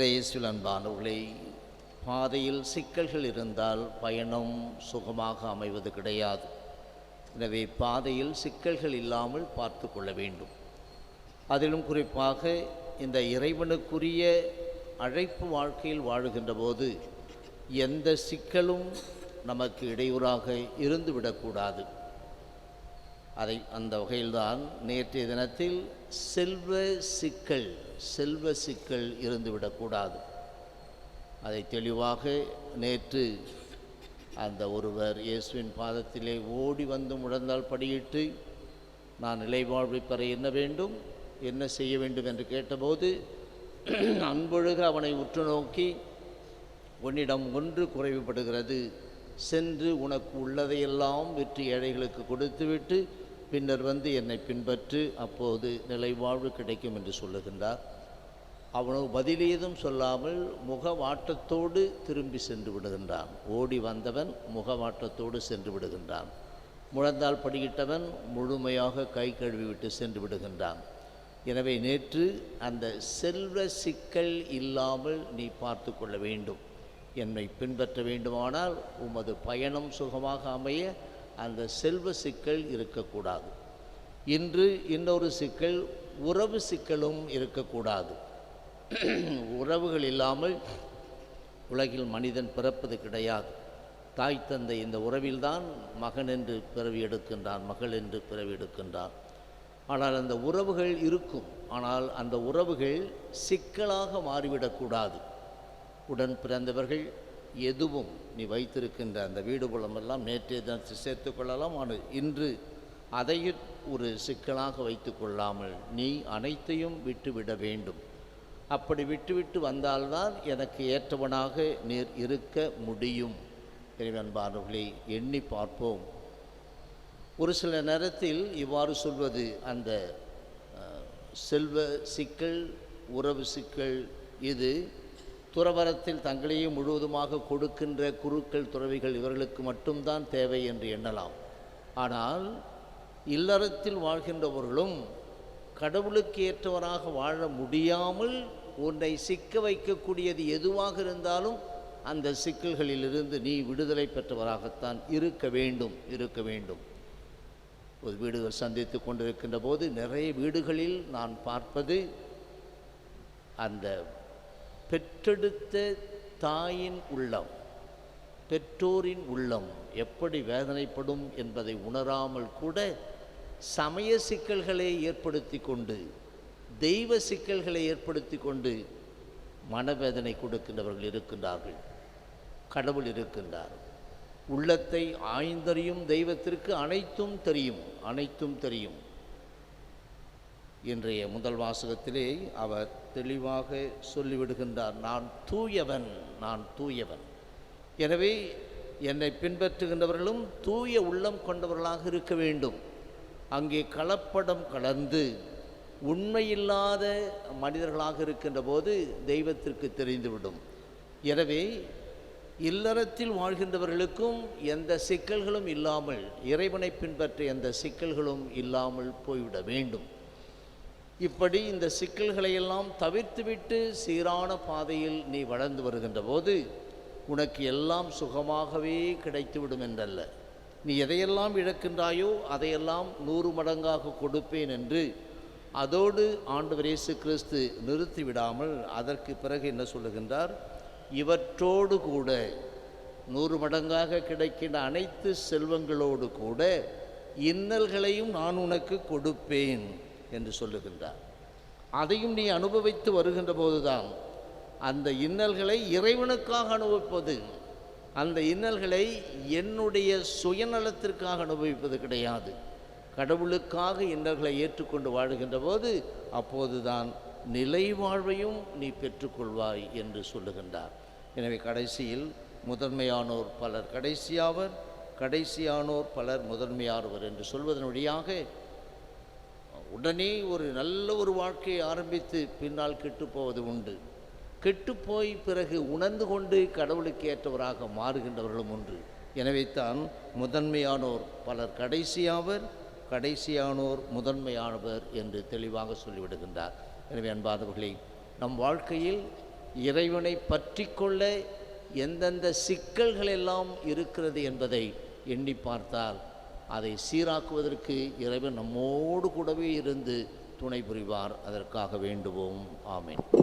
இயேசுவில் அன்பானவர்களே, பாதையில் சிக்கல்கள் இருந்தால் பயணம் சுகமாக அமைவது கிடையாது. எனவே பாதையில் சிக்கல்கள் இல்லாமல் பார்த்து கொள்ள வேண்டும். அதிலும் குறிப்பாக இந்த இறைவனுக்குரிய அழைப்பு வாழ்க்கையில் வாழுகின்ற போது எந்த சிக்கலும் நமக்கு இடையூறாக இருந்துவிடக்கூடாது. அந்த வகையில்தான் நேற்றைய தினத்தில் செல்வ சிக்கல் இருந்துவிடக்கூடாது. அதை தெளிவாக நேற்று அந்த ஒருவர் இயேசுவின் பாதத்திலே ஓடி வந்து முழந்தால் படியிட்டு, நான் நிலைவாழ்வை பெற என்ன வேண்டும், என்ன செய்ய வேண்டும் என்று கேட்டபோது அன்பொழுக அவனை உற்று நோக்கி, உன்னிடம் ஒன்று குறைவுபடுகிறது, சென்று உனக்கு உள்ளதையெல்லாம் விற்று ஏழைகளுக்கு கொடுத்துவிட்டு பின்னர் வந்து என்னை பின்பற்று, அப்போது நிலைவாழ்வு கிடைக்கும் என்று சொல்லுகின்றார். அவனோ பதிலேதும் சொல்லாமல் முகவாட்டத்தோடு திரும்பி சென்று விடுகின்றான். ஓடி வந்தவன் முகவாட்டத்தோடு சென்று விடுகின்றான். முழந்தால் படியிட்டவன் முழுமையாக கை கழுவிவிட்டு சென்று விடுகின்றான். எனவே நேற்று அந்த செல்வ சிக்கல் இல்லாமல் நீ பார்த்து கொள்ள வேண்டும். என்னை பின்பற்ற வேண்டுமானால் உமது பயணம் சுகமாக அமைய அந்த செல்வ சிக்கல் இருக்கக்கூடாது. இன்று இன்னொரு சிக்கல், உறவு சிக்கலும் இருக்கக்கூடாது. உறவுகள் இல்லாமல் உலகில் மனிதன் பிறப்பது கிடையாது. தாய் தந்தை இந்த உறவில்தான் மகன் என்று பிறவி எடுக்கின்றான், மகள் என்று பிறவி எடுக்கின்றான். ஆனால் அந்த உறவுகள் இருக்கும். ஆனால் அந்த உறவுகள் சிக்கலாக மாறிவிடக்கூடாது. உடன் பிறந்தவர்கள் எதுவும் நீ வைத்திருக்கின்ற அந்த வீடு புலமெல்லாம் நேற்றைய தினத்தை சேர்த்து கொள்ளலாம். ஆனால் இன்று அதையும் ஒரு சிக்கலாக வைத்து கொள்ளாமல் நீ அனைத்தையும் விட்டுவிட வேண்டும். அப்படி விட்டுவிட்டு வந்தால்தான் எனக்கு ஏற்றவனாக நீர் இருக்க முடியும். எனவே அன்பானவர்களே, எண்ணி பார்ப்போம். ஒரு சில நேரத்தில் இவ்வாறு சொல்வது, அந்த செல்வ சிக்கல், உறவு சிக்கல், இது துறவரத்தில் தங்களையே முழுவதுமாக கொடுக்கின்ற குருக்கள், துறவிகள் இவர்களுக்கு மட்டும்தான் தேவை என்று எண்ணலாம். ஆனால் இல்லறத்தில் வாழ்கின்றவர்களும் கடவுளுக்கு ஏற்றவராக வாழ முடியாமல் உன்னை சிக்க வைக்கக்கூடியது எதுவாக இருந்தாலும் அந்த சிக்கல்களிலிருந்து நீ விடுதலை பெற்றவராகத்தான் இருக்க வேண்டும். ஒரு வீடுகள் சந்தித்து கொண்டிருக்கின்ற போது நிறைய வீடுகளில் நான் பார்ப்பது, அந்த பெற்றெடுத்த தாயின் உள்ளம், பெற்றோரின் உள்ளம் எப்படி வேதனைப்படும் என்பதை உணராமல் கூட சமய சிக்கல்களை ஏற்படுத்தி கொண்டு, தெய்வ சிக்கல்களை ஏற்படுத்தி கொண்டு மனவேதனை கொடுக்கின்றவர்கள் இருக்கின்றார்கள். கடவுள் இருக்கின்றார். உள்ளத்தை ஆய்ந்தறியும் தெய்வத்திற்கு அனைத்தும் தெரியும். இன்றைய முதல் வாசகத்திலே அவர் தெளிவாக சொல்லிவிடுகின்றார், நான் தூயவன். எனவே என்னை பின்பற்றுகின்றவர்களும் தூய உள்ளம் கொண்டவர்களாக இருக்க வேண்டும். அங்கே கலப்படம் கலந்து உண்மையில்லாத மனிதர்களாக இருக்கின்ற போது தெய்வத்திற்கு தெரிந்துவிடும். எனவே இல்லறத்தில் வாழ்கின்றவர்களுக்கும் எந்த சிக்கல்களும் இல்லாமல், இறைவனை பின்பற்ற எந்த சிக்கல்களும் இல்லாமல் போய்விட வேண்டும். இப்படி இந்த சிக்கல்களையெல்லாம் தவிர்த்துவிட்டு சீரான பாதையில் நீ வளர்ந்து வருகின்ற போது உனக்கு எல்லாம் சுகமாகவே கிடைத்துவிடும் என்றல்ல. நீ எதையெல்லாம் இழக்கின்றாயோ அதையெல்லாம் 100 மடங்காக கொடுப்பேன் என்று அதோடு ஆண்டவர் இயேசு கிறிஸ்து நிறுத்திவிடாமல் அதற்கு பிறகு என்ன சொல்லுகின்றார், இவற்றோடு கூட 100 மடங்காக கிடைக்கின்ற அனைத்து செல்வங்களோடு கூட இன்னல்களையும் நான் உனக்கு கொடுப்பேன் என்று சொல்லுகின்றார். அதையும் நீ அனுபவித்து வருகின்ற போதுதான் அந்த இன்னல்களை இறைவனுக்காக அனுபவிப்பது, அந்த இன்னல்களை என்னுடைய சுயநலத்திற்காக அனுபவிப்பது கிடையாது. கடவுளுக்காக இன்னல்களை ஏற்றுக்கொண்டு வாழுகின்ற போது அப்போதுதான் நிலை வாழ்வையும் நீ பெற்றுக்கொள்வாய் என்று சொல்லுகின்றார். எனவே கடைசியில் முதன்மையானோர் பலர் கடைசியாவர், கடைசியானோர் பலர் முதன்மையானவர் என்று சொல்வதன் வழியாக உடனே ஒரு நல்ல ஒரு வாழ்க்கையை ஆரம்பித்து பின்னால் கெட்டுப்போவது உண்டு. கெட்டுப்போய் பிறகு உணர்ந்து கொண்டு கடவுளுக்கு ஏற்றவராக மாறுகின்றவர்களும் உண்டு. எனவே தான் முதன்மையானோர் பலர் கடைசியாவர், கடைசியானோர் முதன்மையானவர் என்று தெளிவாக சொல்லிவிடுகின்றார். எனவே அன்பானவர்களே, நம் வாழ்க்கையில் இறைவனை பற்றி கொள்ள எந்தெந்த சிக்கல்கள் எல்லாம் இருக்கிறது என்பதை எண்ணி பார்த்தால் அதை சீராக்குவதற்கு இறைவன் நம்மோடு கூடவே இருந்து துணை புரிவார். அதற்காக வேண்டுவோம். ஆமென்.